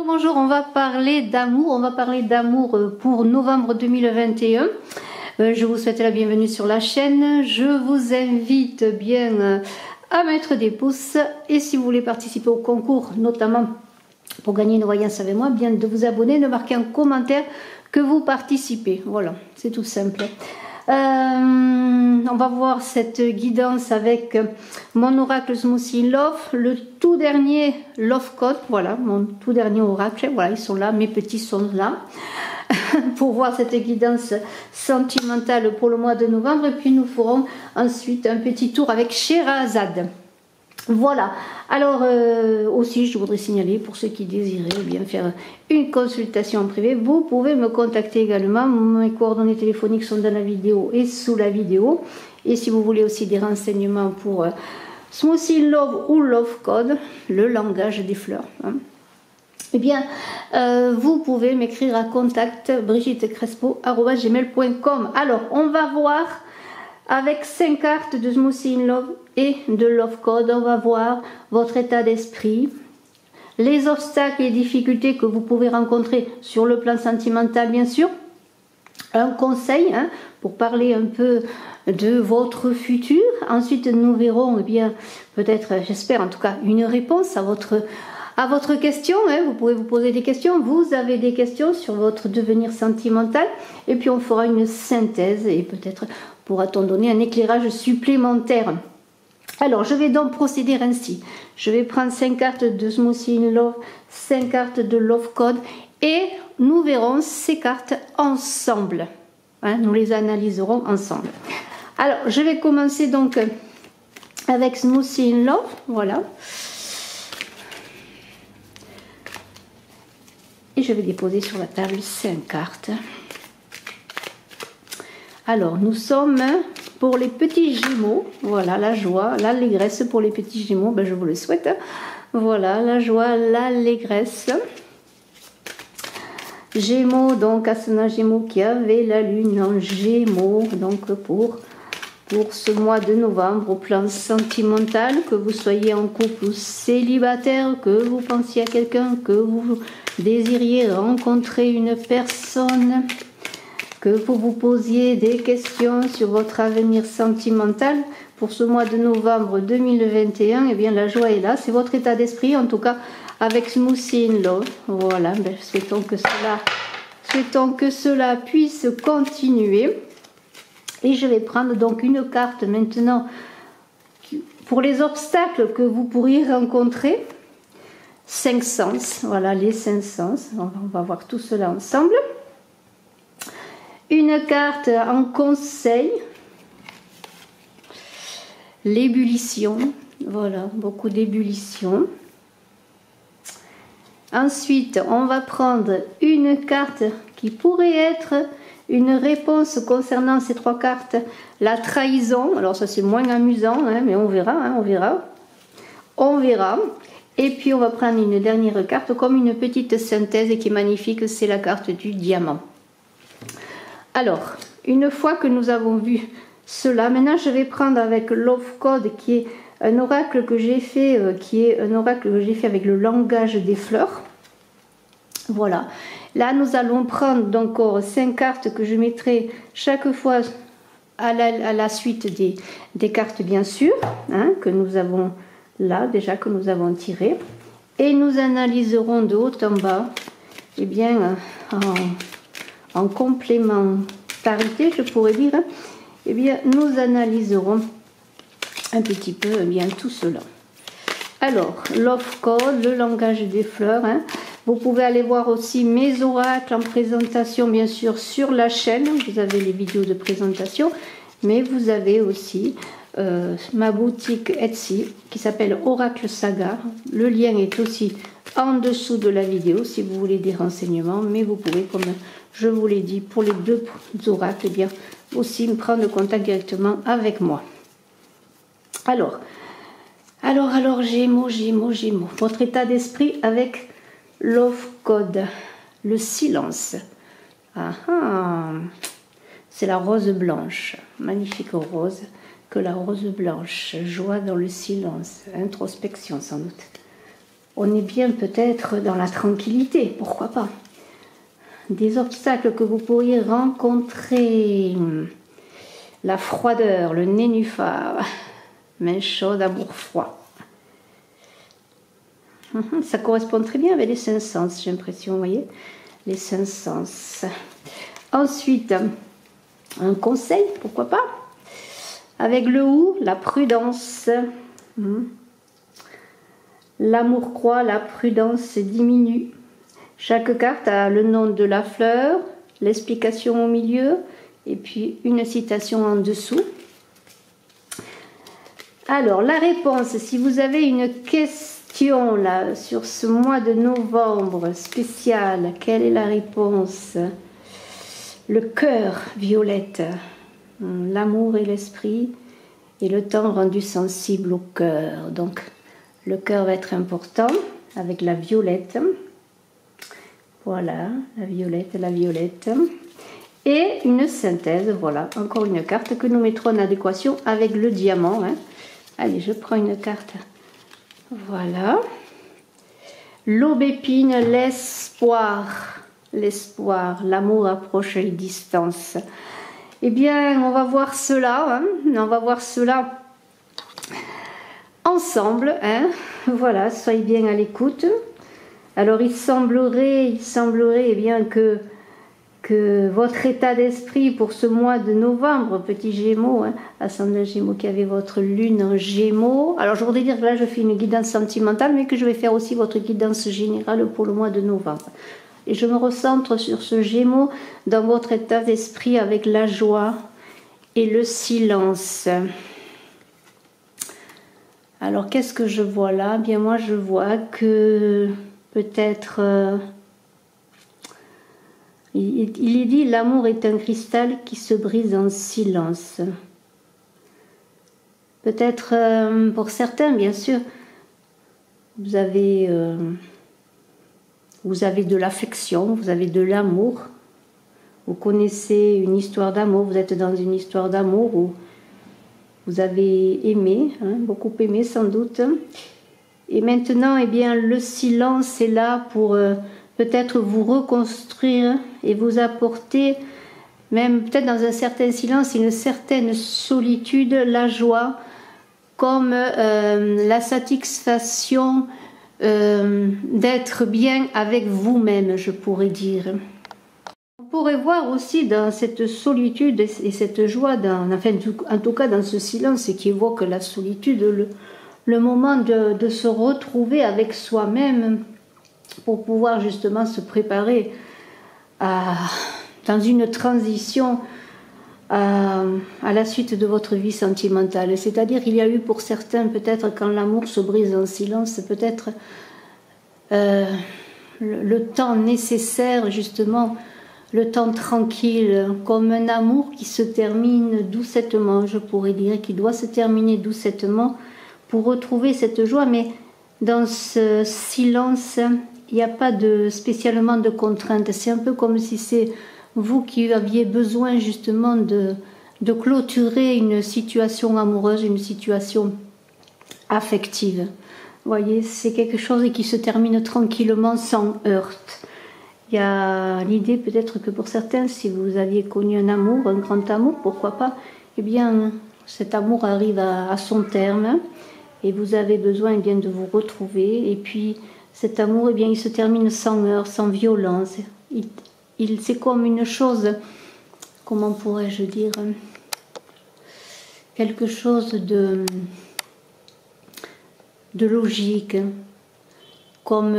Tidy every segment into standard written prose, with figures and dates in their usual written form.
Bonjour, on va parler d'amour pour novembre 2021. Je vous souhaite la bienvenue sur la chaîne. Je vous invite bien à mettre des pouces et si vous voulez participer au concours, notamment pour gagner une voyance avec moi, bien de vous abonner, de marquer un commentaire que vous participez. Voilà, c'est tout simple. On va voir cette guidance avec mon oracle Smoothie Love, le tout dernier Love Code. Voilà, mon tout dernier oracle. Voilà, ils sont là, mes petits sont là pour voir cette guidance sentimentale pour le mois de novembre. Et puis nous ferons ensuite un petit tour avec Sherazade. Voilà, alors aussi je voudrais signaler pour ceux qui désiraient bien faire une consultation en privé, vous pouvez me contacter également, mes coordonnées téléphoniques sont dans la vidéo et sous la vidéo, et si vous voulez aussi des renseignements pour Smoothie Love ou Love Code, le langage des fleurs, hein, eh bien vous pouvez m'écrire à contact brigitecrespo@gmail.com. Alors on va voir avec 5 cartes de Smoothie Love et de Love Code, on va voir votre état d'esprit, les obstacles et difficultés que vous pouvez rencontrer sur le plan sentimental, bien sûr. Un conseil hein, pour parler un peu de votre futur. Ensuite, nous verrons, eh bien, peut-être, j'espère en tout cas, une réponse à votre question. Hein. Vous pouvez vous poser des questions. Vous avez des questions sur votre devenir sentimental. Et puis, on fera une synthèse et peut-être pourra-t-on donner un éclairage supplémentaire. Alors, je vais donc procéder ainsi. Je vais prendre 5 cartes de Smoothie Love, 5 cartes de Love Code et nous verrons ces cartes ensemble. Hein, nous les analyserons ensemble. Alors, je vais commencer donc avec Smoothie Love. Voilà. Et je vais déposer sur la table 5 cartes. Alors, nous sommes pour les petits Gémeaux. Voilà, la joie, l'allégresse pour les petits Gémeaux. Ben, je vous le souhaite. Voilà, la joie, l'allégresse. Gémeaux, donc, ascendant Gémeaux qui avait la lune en Gémeaux. Donc, pour ce mois de novembre, au plan sentimental, que vous soyez en couple ou célibataire, que vous pensiez à quelqu'un, que vous désiriez rencontrer une personne, que vous vous posiez des questions sur votre avenir sentimental pour ce mois de novembre 2021, eh bien la joie est là, c'est votre état d'esprit, en tout cas avec Smoothie Love. Voilà, ben, souhaitons que cela puisse continuer. Et je vais prendre donc une carte maintenant pour les obstacles que vous pourriez rencontrer. 5 sens, voilà les 5 sens, on va voir tout cela ensemble. Une carte en conseil, l'ébullition, voilà, beaucoup d'ébullition. Ensuite, on va prendre une carte qui pourrait être une réponse concernant ces 3 cartes, la trahison. Alors ça c'est moins amusant, hein, mais on verra, hein, on verra. Et puis on va prendre une dernière carte comme une petite synthèse qui est magnifique, c'est la carte du diamant. Alors, une fois que nous avons vu cela, maintenant je vais prendre avec Love Code qui est un oracle que j'ai fait, avec le langage des fleurs. Voilà. Là, nous allons prendre encore 5 cartes que je mettrai chaque fois à la suite des cartes, bien sûr, hein, que nous avons là, déjà que nous avons tiré. Et nous analyserons de haut en bas, eh bien, en complémentarité, je pourrais dire, eh bien, nous analyserons un petit peu eh bien, tout cela. Alors, Love Code, le langage des fleurs. Hein. Vous pouvez aller voir aussi mes oracles en présentation, bien sûr, sur la chaîne. Vous avez les vidéos de présentation, mais vous avez aussi ma boutique Etsy qui s'appelle Oracle Saga. Le lien est aussi en dessous de la vidéo si vous voulez des renseignements, mais vous pouvez, comme je vous l'ai dit, pour les 2 oracles, eh bien, aussi me prendre contact directement avec moi. Alors, Gémeaux, votre état d'esprit avec Love Code, le silence. C'est la rose blanche, magnifique rose, que la rose blanche, joie dans le silence, introspection sans doute. on est bien peut-être dans la tranquillité, pourquoi pas. Des obstacles que vous pourriez rencontrer, la froideur, le nénuphar, main chaude, amour froid. Ça correspond très bien avec les cinq sens, j'ai l'impression, vous voyez, les cinq sens. Ensuite, un conseil, pourquoi pas, avec le ou, la prudence. L'amour croît, la prudence diminue. Chaque carte a le nom de la fleur, l'explication au milieu et puis une citation en dessous. Alors, la réponse, si vous avez une question là sur ce mois de novembre spécial, quelle est la réponse? Le cœur, Violette. L'amour et l'esprit et le temps rendu sensible au cœur. Donc, le cœur va être important avec la violette. Voilà, la violette. Et une synthèse, voilà, encore une carte que nous mettrons en adéquation avec le diamant. Allez, je prends une carte. Voilà. L'aubépine, l'espoir. L'espoir, l'amour approche les distances. Eh bien, on va voir cela. On va voir cela ensemble. Voilà, soyez bien à l'écoute. Alors, il semblerait eh bien, que votre état d'esprit pour ce mois de novembre, petit Gémeaux, ascendant Gémeaux qui avait votre lune en Gémeaux. Alors, je voudrais dire que là, je fais une guidance sentimentale, mais que je vais faire aussi votre guidance générale pour le mois de novembre. Et je me recentre sur ce Gémeaux dans votre état d'esprit avec la joie et le silence. Alors, qu'est-ce que je vois là? Bien, moi, je vois que peut-être... il est dit, l'amour est un cristal qui se brise en silence. Peut-être, pour certains, bien sûr, vous avez de l'affection, vous avez de l'amour. Vous connaissez une histoire d'amour, vous êtes dans une histoire d'amour où vous avez aimé, beaucoup aimé sans doute. Et maintenant, eh bien, le silence est là pour peut-être vous reconstruire et vous apporter, même peut-être dans un certain silence, une certaine solitude, la joie, comme la satisfaction d'être bien avec vous-même, je pourrais dire. On pourrait voir aussi dans cette solitude et cette joie, en tout cas dans ce silence qui évoque la solitude, le moment de se retrouver avec soi-même pour pouvoir justement se préparer dans une transition à la suite de votre vie sentimentale. C'est-à-dire qu'il y a eu pour certains, peut-être quand l'amour se brise en silence, peut-être le temps nécessaire justement, le temps tranquille, comme un amour qui se termine doucettement, je pourrais dire, qui doit se terminer doucettement pour retrouver cette joie, mais dans ce silence, il n'y a pas spécialement de contraintes. C'est un peu comme si c'est vous qui aviez besoin justement de clôturer une situation amoureuse, une situation affective. Vous voyez, c'est quelque chose qui se termine tranquillement, sans heurte. Il y a l'idée peut-être que pour certains, si vous aviez connu un amour, un grand amour, pourquoi pas, eh bien, cet amour arrive à son terme et vous avez besoin eh bien, de vous retrouver. Et puis, cet amour, eh bien, il se termine sans heurte, sans violence. C'est comme une chose, comment pourrais-je dire, quelque chose de logique, comme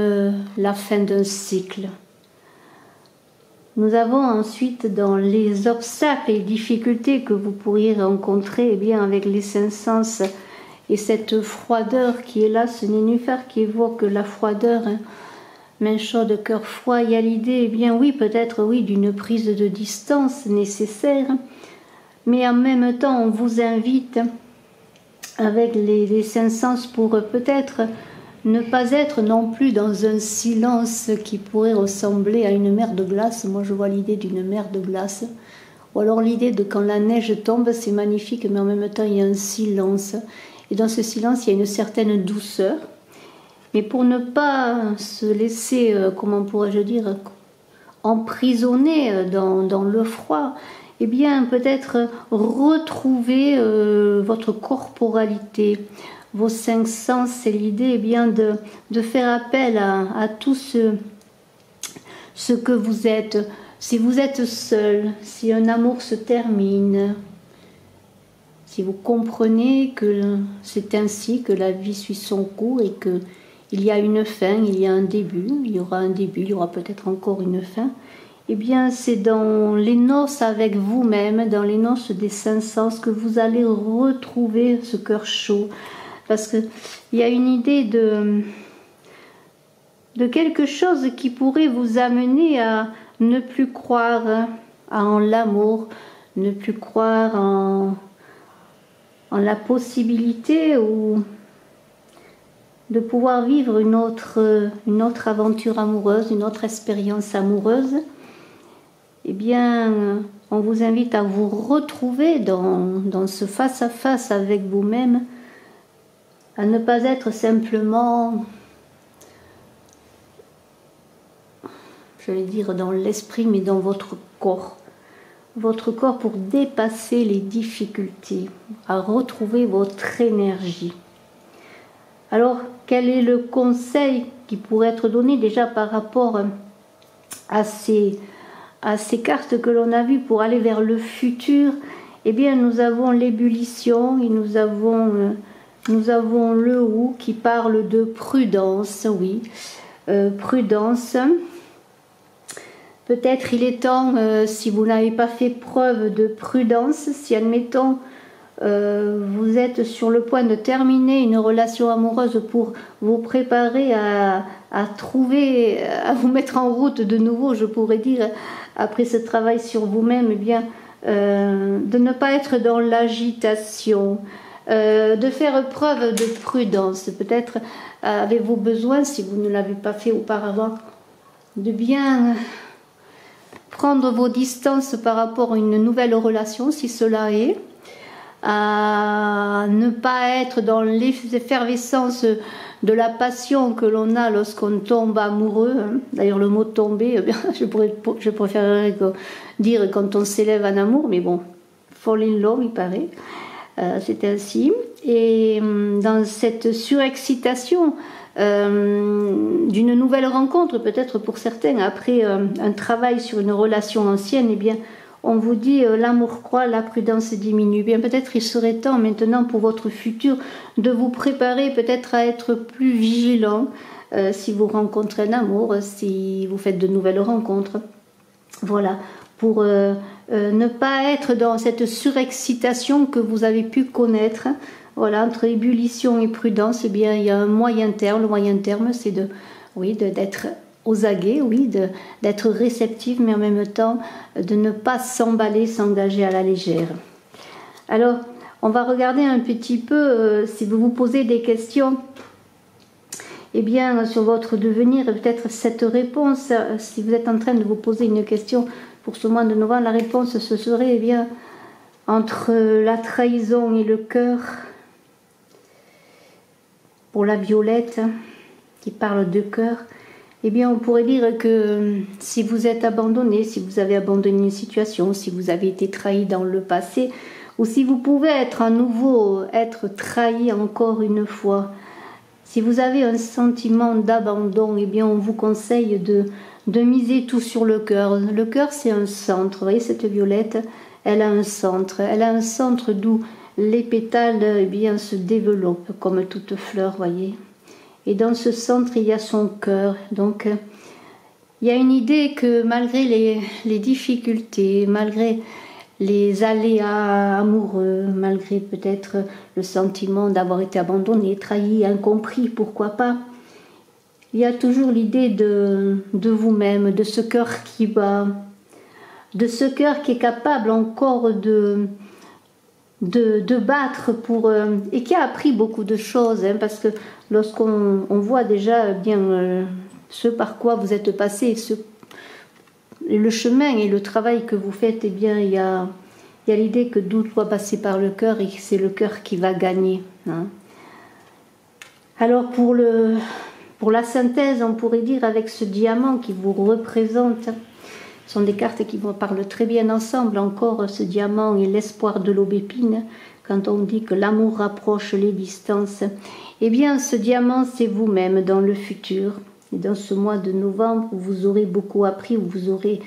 la fin d'un cycle. Nous avons ensuite dans les obstacles et difficultés que vous pourriez rencontrer eh bien, avec les cinq sens et cette froideur qui est là, ce nénuphar qui évoque la froideur, main chaude, cœur froid, il y a l'idée, eh bien oui, peut-être oui, d'une prise de distance nécessaire, mais en même temps on vous invite avec les cinq sens pour peut-être ne pas être non plus dans un silence qui pourrait ressembler à une mer de glace. Moi je vois l'idée d'une mer de glace, ou alors l'idée de quand la neige tombe, c'est magnifique, mais en même temps il y a un silence, et dans ce silence il y a une certaine douceur. mais pour ne pas se laisser, comment pourrais-je dire, emprisonner dans le froid, eh bien peut-être retrouver votre corporalité, vos 5 sens. C'est l'idée eh bien de faire appel à tout ce que vous êtes. Si vous êtes seul, si un amour se termine, si vous comprenez que c'est ainsi, que la vie suit son cours et qu'il y a une fin, il y a un début, il y aura un début, il y aura peut-être encore une fin, eh bien c'est dans les noces avec vous-même, dans les noces des 5 sens que vous allez retrouver ce cœur chaud. Parce qu'il y a une idée de quelque chose qui pourrait vous amener à ne plus croire en l'amour, ne plus croire en la possibilité ou de pouvoir vivre une autre aventure amoureuse, une autre expérience amoureuse. Eh bien, on vous invite à vous retrouver dans ce face-à-face avec vous-même, à ne pas être simplement, je vais dire dans l'esprit, mais dans votre corps. Votre corps pour dépasser les difficultés, à retrouver votre énergie. Alors, quel est le conseil qui pourrait être donné déjà par rapport à ces cartes que l'on a vues pour aller vers le futur? Eh bien, nous avons l'ébullition et nous avons le ou qui parle de prudence, oui, prudence. Peut-être il est temps, si vous n'avez pas fait preuve de prudence, si admettons vous êtes sur le point de terminer une relation amoureuse pour vous préparer à trouver, à vous mettre en route de nouveau, je pourrais dire, après ce travail sur vous-même, eh bien, de ne pas être dans l'agitation, de faire preuve de prudence. Peut-être avez-vous besoin, si vous ne l'avez pas fait auparavant, de bien prendre vos distances par rapport à une nouvelle relation, si cela est, à ne pas être dans l'effervescence de la passion que l'on a lorsqu'on tombe amoureux. D'ailleurs, le mot tomber, je préférerais dire quand on s'élève en amour, mais bon, fall in love, il paraît. C'est ainsi. Et dans cette surexcitation d'une nouvelle rencontre, peut-être pour certains, après un travail sur une relation ancienne, eh bien, on vous dit l'amour croît, la prudence diminue. Bien, peut-être il serait temps maintenant pour votre futur de vous préparer peut-être à être plus vigilant si vous rencontrez un amour, si vous faites de nouvelles rencontres. Voilà, pour ne pas être dans cette surexcitation que vous avez pu connaître. Voilà, entre ébullition et prudence, eh bien, il y a un moyen terme. Le moyen terme, c'est d'être aux aguets, oui, d'être réceptif, mais en même temps de ne pas s'emballer, s'engager à la légère. Alors, on va regarder un petit peu, si vous vous posez des questions, eh bien, sur votre devenir, peut-être cette réponse, si vous êtes en train de vous poser une question pour ce mois de novembre, la réponse ce serait, eh bien, entre la trahison et le cœur, pour la violette, qui parle de cœur, eh bien, on pourrait dire que si vous êtes abandonné, si vous avez abandonné une situation, si vous avez été trahi dans le passé, ou si vous pouvez à nouveau être trahi encore une fois, si vous avez un sentiment d'abandon, eh bien, on vous conseille de miser tout sur le cœur. Le cœur, c'est un centre. Vous voyez, cette violette, elle a un centre. Elle a un centre d'où les pétales eh bien, se développent comme toute fleur, voyez. Et dans ce centre, il y a son cœur. Donc, il y a une idée que malgré les difficultés, malgré les aléas amoureux, malgré peut-être le sentiment d'avoir été abandonné, trahi, incompris, pourquoi pas, il y a toujours l'idée de vous-même, de ce cœur qui bat, de ce cœur qui est capable encore de battre pour et qui a appris beaucoup de choses, hein, parce que lorsqu'on voit déjà bien ce par quoi vous êtes passé, le chemin et le travail que vous faites, eh bien il y a l'idée que tout doit passer par le cœur et que c'est le cœur qui va gagner, hein. Alors pour pour la synthèse, on pourrait dire, avec ce diamant qui vous représente. Ce sont des cartes qui parlent très bien ensemble. Encore, ce diamant et l'espoir de l'aubépine. Quand on dit que l'amour rapproche les distances, eh bien, ce diamant, c'est vous-même dans le futur. Et dans ce mois de novembre, vous aurez beaucoup appris, vous serez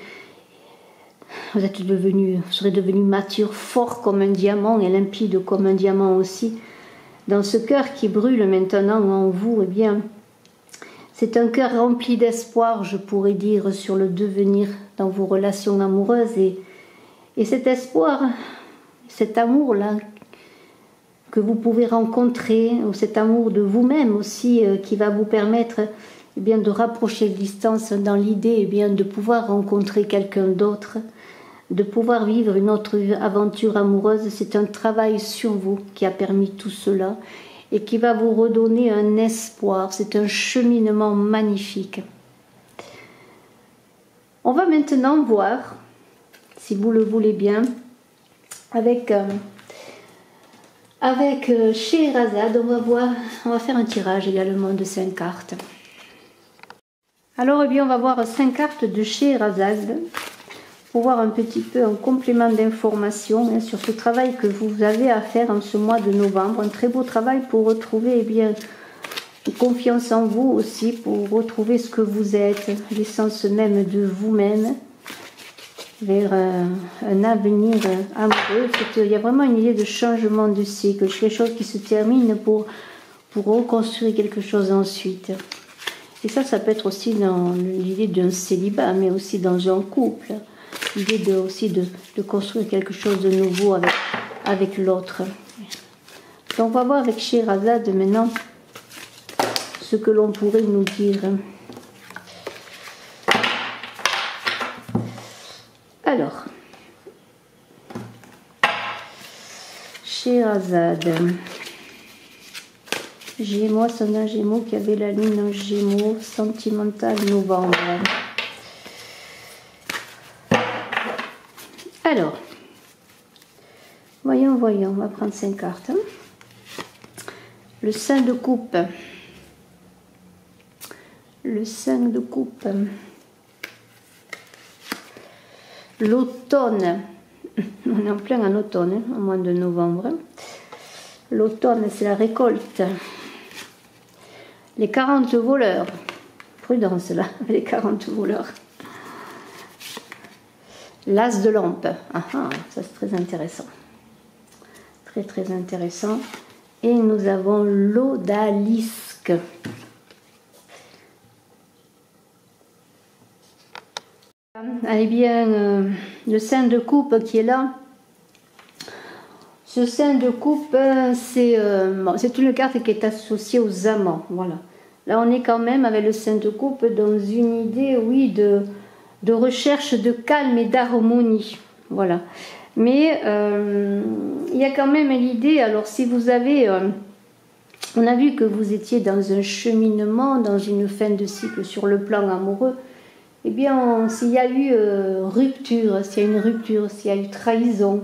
devenu mature, fort comme un diamant et limpide comme un diamant aussi. Dans ce cœur qui brûle maintenant en vous, eh bien, c'est un cœur rempli d'espoir, je pourrais dire, sur le devenir dans vos relations amoureuses. Et cet espoir, cet amour-là, que vous pouvez rencontrer, ou cet amour de vous-même aussi, qui va vous permettre eh bien, de rapprocher les distances dans l'idée eh bien, de pouvoir rencontrer quelqu'un d'autre, de pouvoir vivre une autre aventure amoureuse. C'est un travail sur vous qui a permis tout cela et qui va vous redonner un espoir. C'est un cheminement magnifique. On va maintenant voir, si vous le voulez bien, avec Scheherazade, on va faire un tirage également de 5 cartes. Alors, eh bien, on va voir 5 cartes de Scheherazade pour voir un petit peu un complément d'information sur ce travail que vous avez à faire en ce mois de novembre. Un très beau travail pour retrouver eh bien, confiance en vous aussi, pour retrouver ce que vous êtes, l'essence même de vous-même, vers un avenir amoureux. Il y a vraiment une idée de changement de cycle, quelque chose qui se termine pour reconstruire quelque chose ensuite. Et ça peut être aussi dans l'idée d'un célibat, mais aussi dans un couple. L'idée aussi de construire quelque chose de nouveau avec l'autre. Donc on va voir avec Scheherazade maintenant ce que l'on pourrait nous dire. Alors, Scheherazade, Gémeaux, ascendant Gémeaux qui avait la lune en Gémeaux, sentimental novembre. Alors, voyons, on va prendre 5 cartes. Le 5 de coupe. Le 5 de coupe. L'automne. On est en plein en automne, au mois de novembre. L'automne, c'est la récolte. Les 40 voleurs. Prudence là, les 40 voleurs. L'as de lampe. Ah, ça c'est très intéressant. Très très intéressant. Et nous avons l'odalisque. Allez bien, le 5 de coupe qui est là. Ce 5 de coupe, c'est une carte qui est associée aux amants. Voilà. Là, on est quand même avec le 5 de coupe dans une idée, oui, de recherche de calme et d'harmonie. Voilà. Mais il y a quand même l'idée, alors si vous avez... on a vu que vous étiez dans un cheminement, dans une fin de cycle sur le plan amoureux. Eh bien, s'il y a eu rupture, s'il y a une rupture, s'il y a eu trahison,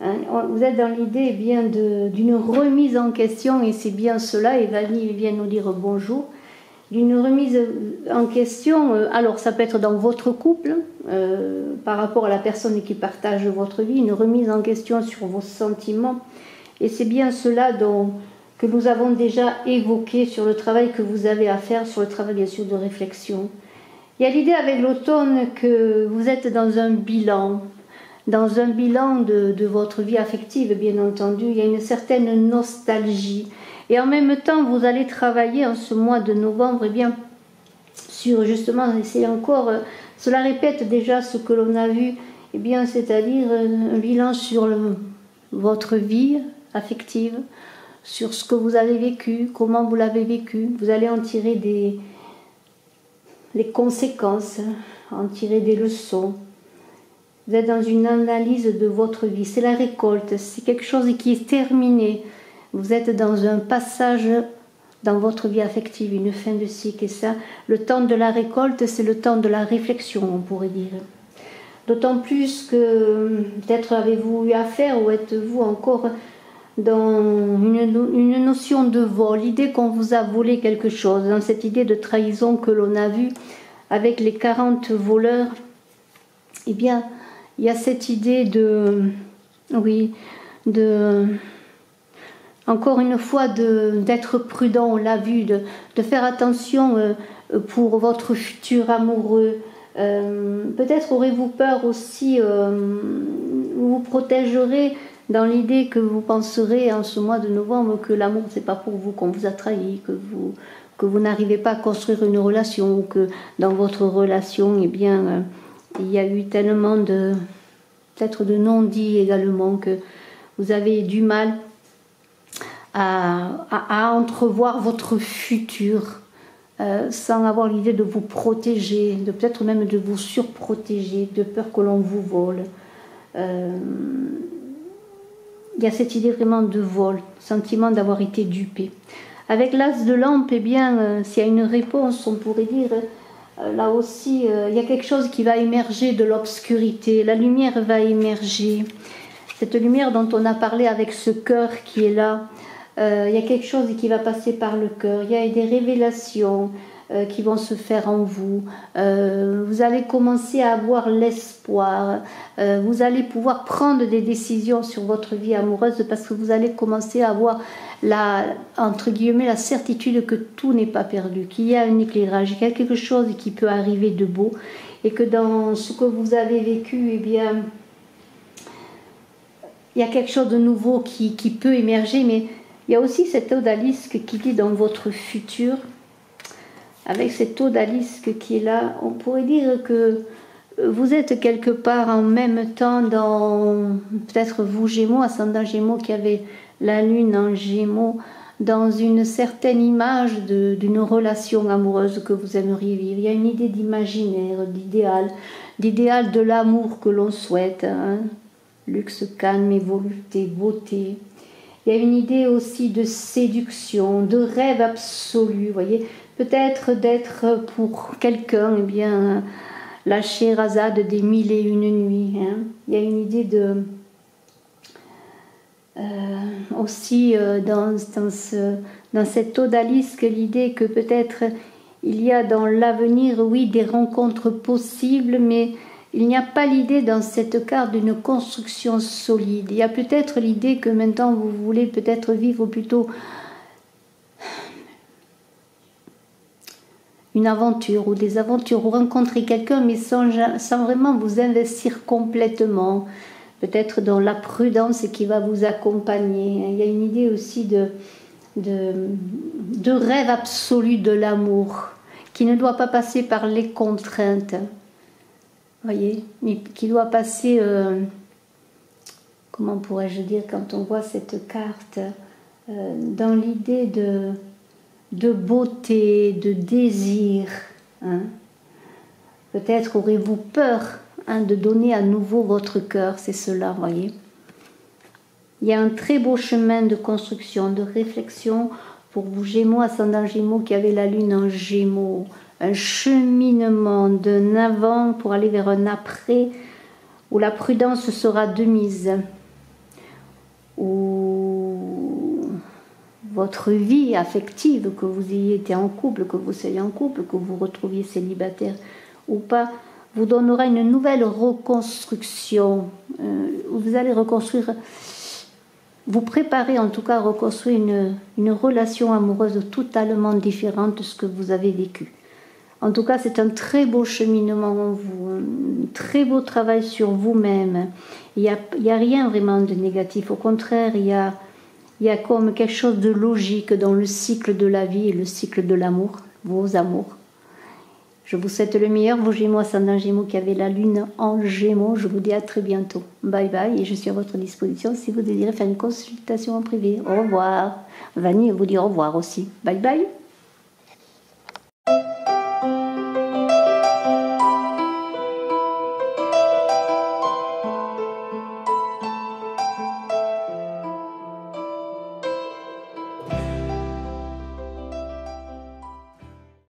hein, vous êtes dans l'idée eh bien d'une remise en question, et c'est bien cela, et Vanille vient nous dire bonjour, d'une remise en question, alors ça peut être dans votre couple, par rapport à la personne qui partage votre vie, une remise en question sur vos sentiments, et c'est bien cela que nous avons déjà évoqué sur le travail que vous avez à faire, sur le travail bien sûr de réflexion. Il y a l'idée avec l'automne que vous êtes dans un bilan de votre vie affective, bien entendu. Il y a une certaine nostalgie. Et en même temps, vous allez travailler en ce mois de novembre, eh bien, sur justement, c'est encore, cela répète déjà ce que l'on a vu, eh bien, c'est-à-dire un bilan sur votre vie affective, sur ce que vous avez vécu, comment vous l'avez vécu. Vous allez en tirer les conséquences, en tirer des leçons. Vous êtes dans une analyse de votre vie. C'est la récolte, c'est quelque chose qui est terminé. Vous êtes dans un passage dans votre vie affective, une fin de cycle. Et ça, le temps de la récolte, c'est le temps de la réflexion, on pourrait dire. D'autant plus que peut-être avez-vous eu affaire ou êtes-vous encore dans une notion de vol, l'idée qu'on vous a volé quelque chose, dans cette idée de trahison que l'on a vue avec les 40 voleurs. Eh bien, il y a cette idée encore une fois, d'être prudent, on l'a vu, de faire attention pour votre futur amoureux. Peut-être aurez-vous peur aussi, vous vous protégerez dans l'idée que vous penserez en ce mois de novembre que l'amour, c'est pas pour vous, qu'on vous a trahi, que vous n'arrivez pas à construire une relation, ou que dans votre relation, eh bien, il y a eu tellement peut-être de non-dits également, que vous avez du mal à entrevoir votre futur sans avoir l'idée de vous protéger, de peut-être même de vous surprotéger, de peur que l'on vous vole. Il y a cette idée vraiment de vol, sentiment d'avoir été dupé. Avec l'as de lampe, eh bien, s'il y a une réponse, on pourrait dire, là aussi, il y a quelque chose qui va émerger de l'obscurité, la lumière va émerger. Cette lumière dont on a parlé avec ce cœur qui est là, il y a quelque chose qui va passer par le cœur, il y a des révélations qui vont se faire en vous. Vous allez commencer à avoir l'espoir, vous allez pouvoir prendre des décisions sur votre vie amoureuse parce que vous allez commencer à avoir entre guillemets, la certitude que tout n'est pas perdu, qu'il y a un éclairage, qu'il y a quelque chose qui peut arriver de beau et que dans ce que vous avez vécu, eh bien, il y a quelque chose de nouveau qui peut émerger, mais il y a aussi cet odalisque qui dit dans votre futur, avec cet odalisque qui est là, on pourrait dire que vous êtes quelque part en même temps dans, peut-être vous Gémeaux, ascendant Gémeaux, qui avez la lune en Gémeaux, dans une certaine image d'une relation amoureuse que vous aimeriez vivre. Il y a une idée d'imaginaire, d'idéal de l'amour que l'on souhaite, hein. Luxe, calme et volupté, beauté. Il y a une idée aussi de séduction, de rêve absolu, voyez, peut-être d'être pour quelqu'un, eh bien, la Scheherazade des 1001 nuits. Hein. Il y a une idée de aussi dans cet odalisque, l'idée que peut-être il y a dans l'avenir, oui, des rencontres possibles, mais il n'y a pas l'idée dans cette carte d'une construction solide. Il y a peut-être l'idée que maintenant vous voulez peut-être vivre plutôt une aventure ou des aventures, ou rencontrer quelqu'un, mais sans vraiment vous investir complètement. Peut-être dans la prudence qui va vous accompagner. Il y a une idée aussi de rêve absolu de l'amour, qui ne doit pas passer par les contraintes, voyez, mais qui doit passer, comment pourrais-je dire, quand on voit cette carte, dans l'idée de beauté, de désir. Hein. Peut-être aurez-vous peur, hein, de donner à nouveau votre cœur, c'est cela, voyez. Il y a un très beau chemin de construction, de réflexion pour vous Gémeaux, ascendant Gémeaux, qui avez la lune en Gémeaux. Un cheminement d'un avant pour aller vers un après, où la prudence sera de mise, où votre vie affective, que vous ayez été en couple, que vous soyez en couple, que vous retrouviez célibataire ou pas, vous donnera une nouvelle reconstruction. Vous allez reconstruire, vous préparez en tout cas à reconstruire une relation amoureuse totalement différente de ce que vous avez vécu. En tout cas, c'est un très beau cheminement en vous, un très beau travail sur vous-même. Il y a rien vraiment de négatif. Au contraire, il y a comme quelque chose de logique dans le cycle de la vie et le cycle de l'amour, vos amours. Je vous souhaite le meilleur, vos Gémeaux, ascendant Gémeaux qui avez la lune en Gémeaux. Je vous dis à très bientôt. Bye bye, et je suis à votre disposition si vous désirez faire une consultation en privé. Au revoir. Vanille vous dit au revoir aussi. Bye bye.